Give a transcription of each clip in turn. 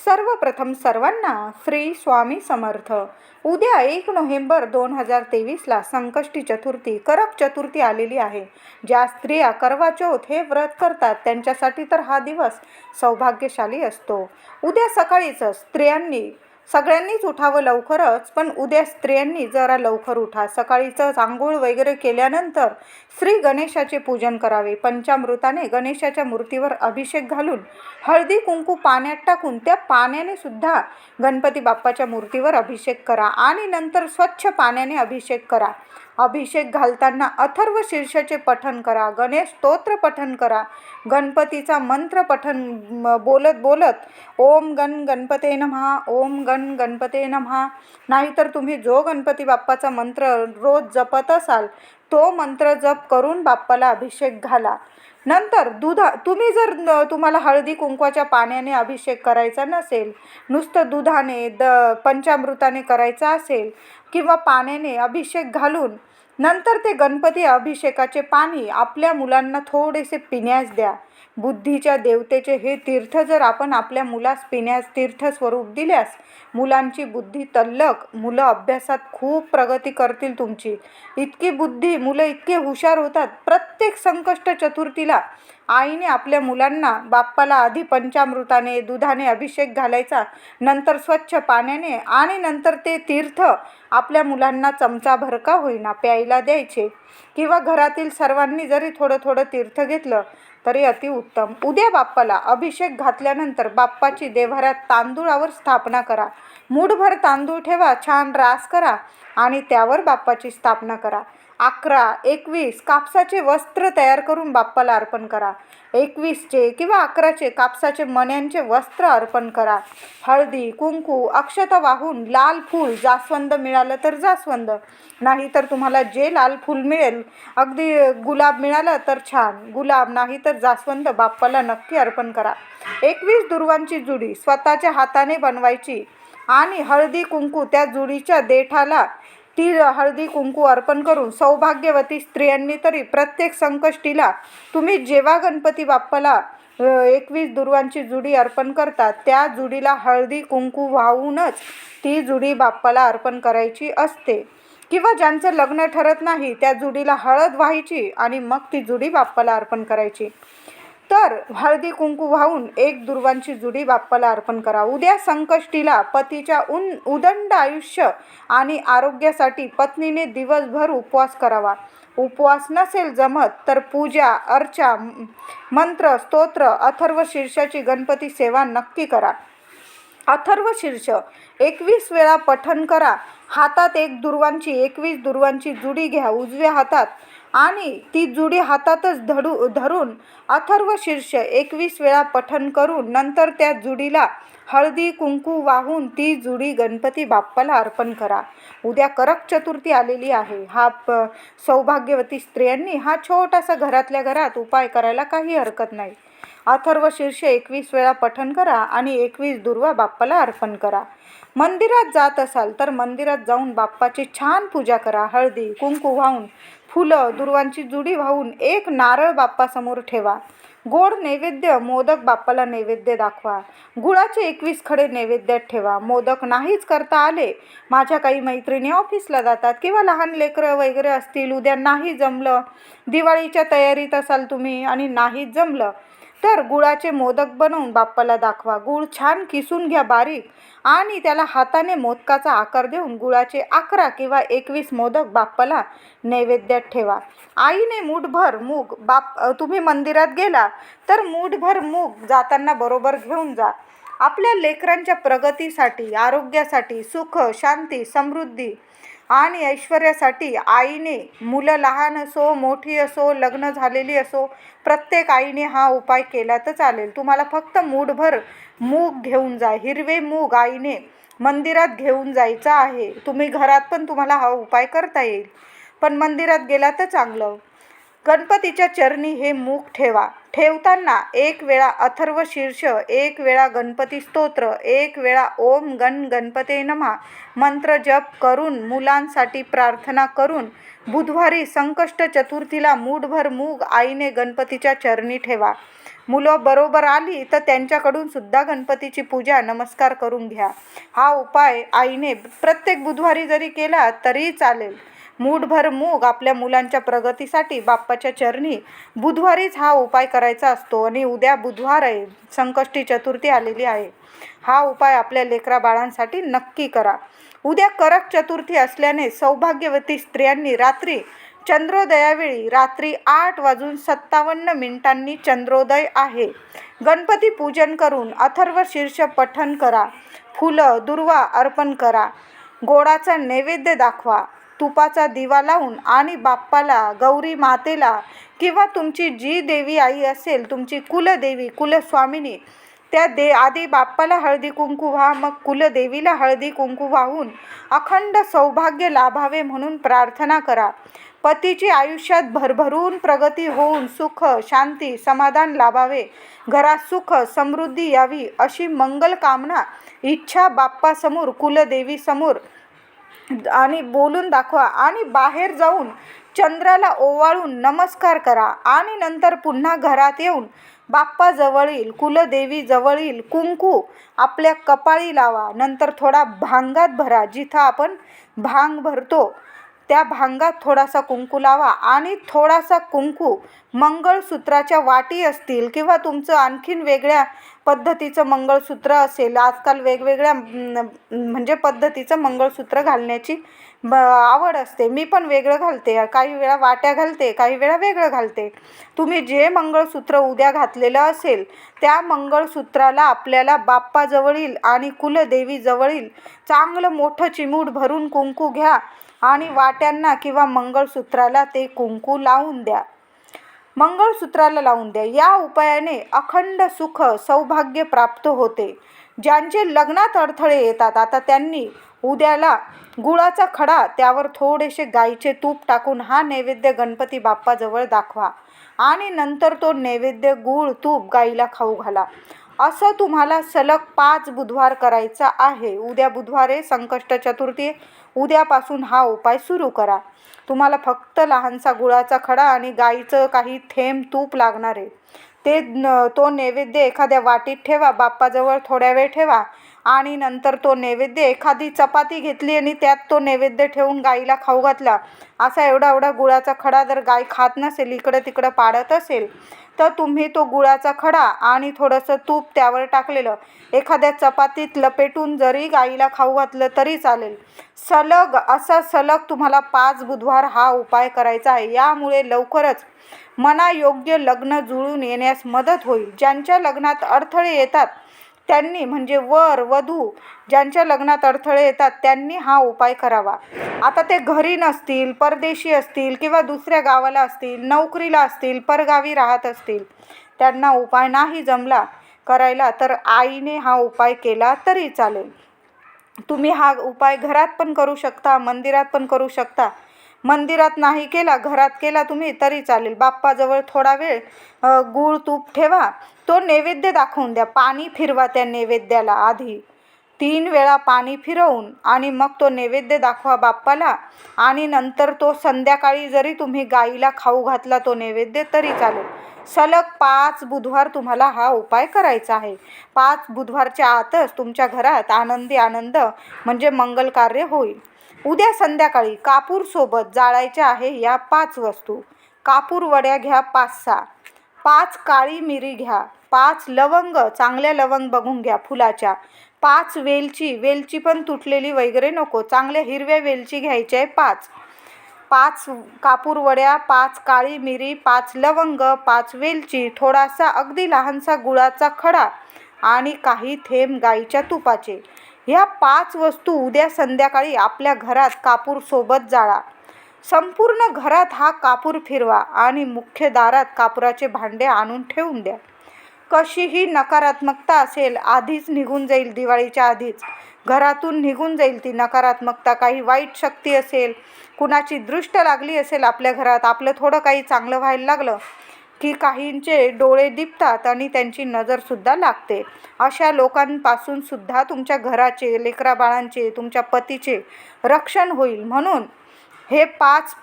सर्वप्रथम सर्वांना श्री स्वामी समर्थ. उद्या 1 नोव्हेंबर 2023ला संकष्टी चतुर्थी, करक चतुर्थी आलेली आहे. ज्या स्त्रिया करवा चौथ हे व्रत करतात त्यांच्यासाठी तर हा दिवस सौभाग्यशाली असतो. उद्या सकाळीच सगळ्यांनीच उठावं लवकरच, पण उद्या स्त्रियांनी जरा लवकर उठा. सकाळीच आंघोळ वगैरे केल्यानंतर श्री गणेशाचे पूजन करावे. पंचामृताने गणेशाच्या मूर्तीवर अभिषेक घालून हळदी कुंकू पाण्यात टाकून त्या पाण्याने सुद्धा गणपती बाप्पाच्या मूर्तीवर अभिषेक करा आणि नंतर स्वच्छ पाण्याने अभिषेक करा. अभिषेक घालताना अथर्व शीर्षाचे पठण करा, गणेश स्तोत्र पठण करा, गणपतीचा मंत्र पठण बोलत ओम गण गणपते नमः, ओम गण गणपते नमः. नाहीतर तुम्ही जो गणपती बाप्पाचा मंत्र रोज जपत असाल तो मंत्र जप करून बाप्पाला अभिषेक घाला. नंतर तुम्हाला हळदी कुंकवाच्या पाण्याने अभिषेक करायचा नसेल, नुसतं दुधाने पंचामृताने करायचा असेल किंवा पाण्याने अभिषेक घालून नंतर ते गणपती अभिषेकाचे पाणी आपल्या मुलांना थोडेसे पिण्यास द्या. बुद्धीच्या देवतेचे हे तीर्थ जर आपण आपल्या मुलास पिण्यास तीर्थ स्वरूप दिल्यास मुलांची बुद्धी तल्लख, मुलं अभ्यासात खूप प्रगती करतील तुमची. मुलं इतके हुशार होतात. प्रत्येक संकष्ट चतुर्थीला आईने आपल्या मुलांना बाप्पाला आधी पंचामृताने दुधाने अभिषेक घालायचा, नंतर स्वच्छ पाण्याने आणि नंतर ते तीर्थ आपल्या मुलांना चमचाभर का होईना प्यायला द्यायचे. किंवा घरातील सर्वांनी जरी थोडं थोडं तीर्थ घेतलं तरी अतिउत्तम. उद्या बाप्पाला अभिषेक घातल्यानंतर बाप्पाची देव्हाऱ्यात तांदूळावर स्थापना करा. मूठभर तांदूळ ठेवा, छान रास करा आणि त्यावर बाप्पाची स्थापना करा. 11-21 कापसाचे वस्त्र तयार करून बाप्पाला अर्पण करा. 21चे किंवा 11चे कापसाचे मण्यांचे वस्त्र अर्पण करा. हळदी कुंकू अक्षता वाहून लाल फूल, जास्वंद मिळालं तर जास्वंद, नाही तर तुम्हाला जे लाल फूल मिळेल, अगदी गुलाब मिळालं तर छान, गुलाब नाही तर जास्वंद बाप्पाला नक्की अर्पण करा. 21 दुर्वांची जुडी स्वतःच्या हाताने बनवायची आणि हळदी कुंकू त्या जुडीच्या देठाला ती हळदी कुंकू अर्पण करून सौभाग्यवती स्त्रियांनी तरी प्रत्येक संकष्टीला तुम्ही जेव्हा गणपती बाप्पाला 21 दुर्वांची जुडी अर्पण करतात त्या जुडीला हळदी कुंकू वाहूनच ती जुडी बाप्पाला अर्पण करायची असते. किंवा ज्यांचं लग्न ठरत नाही त्या जुडीला हळद वाहायची आणि मग ती जुडी बाप्पाला अर्पण करायची. तर हळदी कुंकू वाहून 1 दुर्वांची जुडी बाप्पाला अर्पण करा. उद्या संकष्टीला पतीच्या उदंड आयुष्य आणि आरोग्यासाठी पत्नीने दिवसभर उपवास करावा. उपवास नसेल जमत तर पूजा अर्चा, मंत्र स्तोत्र, अथर्व शीर्षाची गणपती सेवा नक्की करा. अथर्व शीर्ष 21 वेळा पठण करा. हातात 21 दुर्वांची जुडी घ्या उजव्या हातात आणि ती जुडी हातातच धरून अथर्व शीर्ष 21 वेळा पठण करून नंतर त्या जुडीला हळदी कुंकू वाहून ती जुडी गणपती बाप्पाला अर्पण करा. उद्या करक चतुर्थी आलेली आहे. सौभाग्यवती स्त्रियांनी हा छोटासा घरातल्या घरात उपाय करायला काही हरकत नाही. अथर्व शीर्ष 21 वेळा पठण करा आणि 21 दुर्वा बाप्पाला अर्पण करा. मंदिरात जात असाल तर मंदिरात जाऊन बाप्पाची छान पूजा करा. हळदी कुंकू वाहून, फुलं दुर्वांची जुडी वाहून 1 नारळ बाप्पासमोर ठेवा. गोड नैवेद्य मोदक बाप्पाला नैवेद्य दाखवा. गुळाचे 21 खडे नैवेद्यात ठेवा. मोदक नाहीच करता आले, माझ्या काही मैत्रिणी ऑफिसला जातात किंवा लहान लेकरं वगैरे असतील, उद्या नाही जमलं, दिवाळीच्या तयारीत असाल तुम्ही आणि नाहीच जमलं तर गुळाचे मोदक बनवून बाप्पाला दाखवा. गूळ छान किसून घ्या बारीक आणि त्याला हाताने मोदकाचा आकार देऊन गुळाचे 11 किंवा 21 मोदक बाप्पाला नैवेद्यात ठेवा. आईने मूठभर मूग तुम्ही मंदिरात गेला तर मूठभर मूग जाताना बरोबर घेऊन जा. आपल्या लेकरांच्या प्रगतीसाठी, आरोग्यासाठी, सुख शांती समृद्धी आणि ऐश्वर्यासाठी आईने, मुलं लहान असो मोठी असो लग्न झालेली असो, प्रत्येक आईने हा उपाय केला तर चालेल. तुम्हाला फक्त मूठभर मूग घेऊन जा. हिरवे मूग आईने मंदिरात घेऊन जायचं आहे. तुम्ही घरात पण तुम्हाला हा उपाय करता येईल, पण मंदिरात गेला तर चांगलं. गणपतीच्या चरणी हे मूग ठेवा. ठेवताना 1 वेळा अथर्व शीर्ष, 1 वेळा गणपती स्तोत्र, 1 वेळा ओम गण गणपते नमः मंत्र जप करून मुलांसाठी प्रार्थना करून बुधवारी संकष्ट चतुर्थीला मूठभर मूग आईने गणपतीच्या चरणी ठेवा. मुलं बरोबर आली तर त्यांच्याकडून सुद्धा गणपतीची पूजा नमस्कार करून घ्या. हा उपाय आईने प्रत्येक बुधवारी जरी केला तरी चालेल. मूठभर मूग आपल्या मुलांच्या प्रगतीसाठी बाप्पाच्या चरणी बुधवारीच हा उपाय करायचा असतो. आणि उद्या बुधवार आहे, संकष्टी चतुर्थी आलेली आहे. हा उपाय आपल्या लेकरा बाळांसाठी नक्की करा. उद्या करक चतुर्थी असल्याने सौभाग्यवती स्त्रियांनी रात्री चंद्रोदयावेळी रात्री 8:57 चंद्रोदय आहे. गणपती पूजन करून अथर्व शीर्ष पठण करा. फुलं दुर्वा अर्पण करा. गोडाचा नैवेद्य दाखवा. तुपाचा दिवा लावून आणि बाप्पाला, गौरी मातेला किंवा तुमची जी देवी आई असेल, तुमची कुलदेवी कुलस्वामिनी, त्या आधी बाप्पाला हळदी कुंकू व्हा, मग कुलदेवीला हळदी कुंकू वाहून अखंड सौभाग्य लाभावे म्हणून प्रार्थना करा. पतीची आयुष्यात भरभरून प्रगती होऊन सुख शांती समाधान लाभावे, घरात सुख समृद्धी यावी अशी मंगल कामना इच्छा बाप्पासमोर कुलदेवीसमोर आणि बोलून दाखवा. आणि बाहेर जाऊन चंद्राला ओवाळून नमस्कार करा. आणि नंतर पुन्हा घरात येऊन बाप्पाजवळील कुलदेवीजवळील कुंकू आपल्या कपाळी लावा. नंतर थोडा भांगात भरा. जिथं आपण भांग भरतो त्या भांगात थोडासा कुंकू लावा. आणि थोडासा कुंकू मंगळसूत्राच्या वाटी असतील किंवा तुमचं आणखीन वेगळ्या पद्धतीचं मंगळसूत्र असेल, आजकाल वेगवेगळ्या म्हणजे पद्धतीचं मंगळसूत्र घालण्याची आवड असते. मी पण वेगळं घालते, काही वेळा वाट्या घालते, काही वेळा वेगळं घालते. तुम्ही जे मंगळसूत्र उद्या घातलेलं असेल त्या मंगळसूत्राला आपल्याला बाप्पाजवळील आणि कुलदेवीजवळील चांगलं मोठं चिमूट भरून कुंकू घ्या आणि वाट्यांना किंवा मंगळसूत्राला ते कुंकू लावून द्या. मंगळसूत्राला लावून द्या. या उपायाने अखंड सुख सौभाग्य प्राप्त होते. ज्यांचे लग्नात अडथळे येतात आता त्यांनी उद्याला गुळाचा खडा, त्यावर थोडेसे गाईचे तूप टाकून हा नैवेद्य गणपती बाप्पाजवळ दाखवा. आणि नंतर तो नैवेद्य गूळ तूप गाईला खाऊ घाला. असं तुम्हाला सलग 5 बुधवार करायचा आहे. उद्या बुधवार आहे, संकष्ट चतुर्थी. उद्यापासून हा उपाय सुरू करा. तुम्हाला फक्त लहानसा गुळाचा खडा आणि गाईचं काही थेंब तूप लागणार आहे. तो नैवेद्य एखाद्या वाटीत ठेवा, बाप्पाजवळ थोड्या वेळ ठेवा. आणि नंतर तो नैवेद्य, एखादी चपाती घेतली आणि त्यात तो नैवेद्य ठेवून गाईला खाऊ घातला. असा एवढा गुळाचा खडा जर गाय खात नसेल, इकडं तिकडं पाडत असेल, तर तुम्ही तो गुळाचा खडा आणि थोडंसं तूप त्यावर टाकलेलं एखाद्या चपातीत लपेटून जरी गाईला खाऊ घातलं तरी चालेल. सलग तुम्हाला 5 बुधवार हा उपाय करायचा आहे. यामुळे लवकरच मनायोग्य लग्न जुळून येण्यास मदत होईल. ज्यांच्या लग्नात अडथळे येतात त्यांनी, म्हणजे वर वधू ज्यांच्या लग्नात अडथळे येतात त्यांनी हा उपाय करावा. आता ते घरी नसतील, परदेशी असतील किंवा दुसऱ्या गावाला असतील, नोकरीला असतील, परगावी राहत असतील, त्यांना उपाय नाही जमला करायला तर आईने हा उपाय केला तरी चालेल. तुम्ही हा उपाय घरात पण करू शकता, मंदिरात पण करू शकता. मंदिरात नाही केला, घरात केला तुम्ही तरी चालेल. बाप्पाजवळ थोडा वेळ गूळ तूप ठेवा. तो नैवेद्य दाखवून द्या. पाणी फिरवा त्या नैवेद्याला. आधी 3 वेळा पाणी फिरवून आणि मग तो नैवेद्य दाखवा बाप्पाला. आणि नंतर तो संध्याकाळी जरी तुम्ही गाईला खाऊ घातला तो नैवेद्य तरी चालेल. सलग 5 बुधवार तुम्हाला हा उपाय करायचा आहे. 5 बुधवारच्या आतच तुमच्या घरात आनंद म्हणजे मंगल कार्य होईल. उद्या संध्याकाळी कापूर सोबत जाळायच्या आहे या 5 वस्तू. कापूर वड्या घ्या 5-6, 5 काळी मिरी घ्या, 5 लवंग, चांगल्या लवंग बघून घ्या फुलाच्या, 5 वेलची पण तुटलेली वगैरे नको, चांगल्या हिरव्या वेलची घ्यायची आहे 5 कापूर वड्या, 5 काळी मिरी, 5 लवंग, 5 वेलची, थोडासा अगदी लहानसा गुळाचा खडा आणि काही थेंब गाईच्या तुपाचे. ह्या 5 वस्तू उद्या संध्याकाळी आपल्या घरात कापूर सोबत जाळा. संपूर्ण घरात हा कापूर फिरवा आणि मुख्य दारात कापुराचे भांडे आणून ठेवून द्या. कशीही नकारात्मकता असेल आधीच निघून जाईल. दिवाळीच्या आधीच घरातून निघून जाईल ती नकारात्मकता. काही वाईट शक्ती असेल, कुणाची दृष्ट लागली असेल आपल्या घरात, आपलं थोडं काही चांगलं व्हायला लागलं की काहींचे डोळे दिपतात आणि त्यांची नजरसुद्धा लागते. अशा लोकांपासून सुद्धा तुमच्या घराचे, लेकरा बाळांचे, तुमच्या पतीचे रक्षण होईल. म्हणून हे 5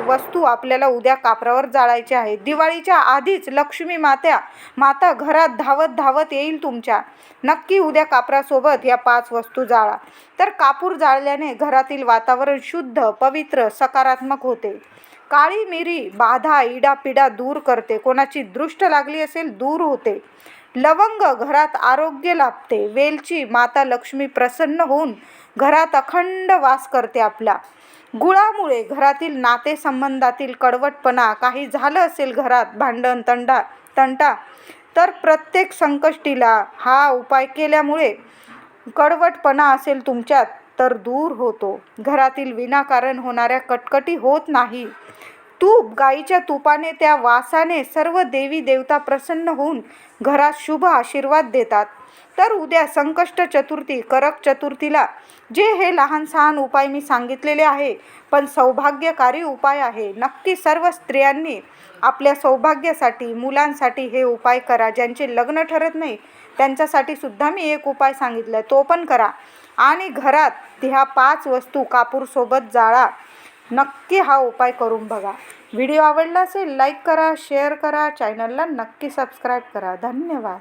वस्तू आपल्याला उद्या कापरावर जाळायच्या आहेत. दिवाळीच्या आधीच लक्ष्मी माता घरात धावत धावत येईल तुमच्या. नक्की उद्या कापरासोबत या 5 वस्तू जाळा. तर कापूर जाळल्याने घरातील वातावरण शुद्ध, पवित्र, सकारात्मक होते. काळी मिरी बाधा, इडापिडा दूर करते. कोणाची दृष्ट लागली असेल दूर होते. लवंग घरात आरोग्य लाभते. वेलची माता लक्ष्मी प्रसन्न होऊन घरात अखंड वास करते आपला. गुळामुळे घरातील नातेसंबंधातील कडवटपणा, काही झालं असेल घरात भांडण तंटा, तर प्रत्येक संकष्टीला हा उपाय केल्यामुळे कडवटपणा असेल तुमच्यात तर दूर होतो. घरातील विनाकारण होणाऱ्या कटकटी होत नाही. तूप, गाईच्या तुपाने, त्या वासाने सर्व देवी देवता प्रसन्न होऊन घरात शुभ आशीर्वाद देतात. तर उद्या संकष्ट चतुर्थी, करक चतुर्थीला जे हे लहान सहान उपाय मी सांगितलेले आहे, पण सौभाग्यकारी उपाय आहे. नक्की सर्व स्त्रियांनी आपल्या सौभाग्यासाठी, मुलांसाठी हे उपाय करा. ज्यांचे लग्न ठरत नाही त्यांच्यासाठी सुद्धा मी एक उपाय सांगितला, तो पण करा. आणि घरात ह्या 5 वस्तू कापूरसोबत जाळा. नक्की हा उपाय करून बघा. व्हिडिओ आवडला असेल लाईक करा, शेअर करा, चॅनलला नक्की सबस्क्राईब करा. धन्यवाद.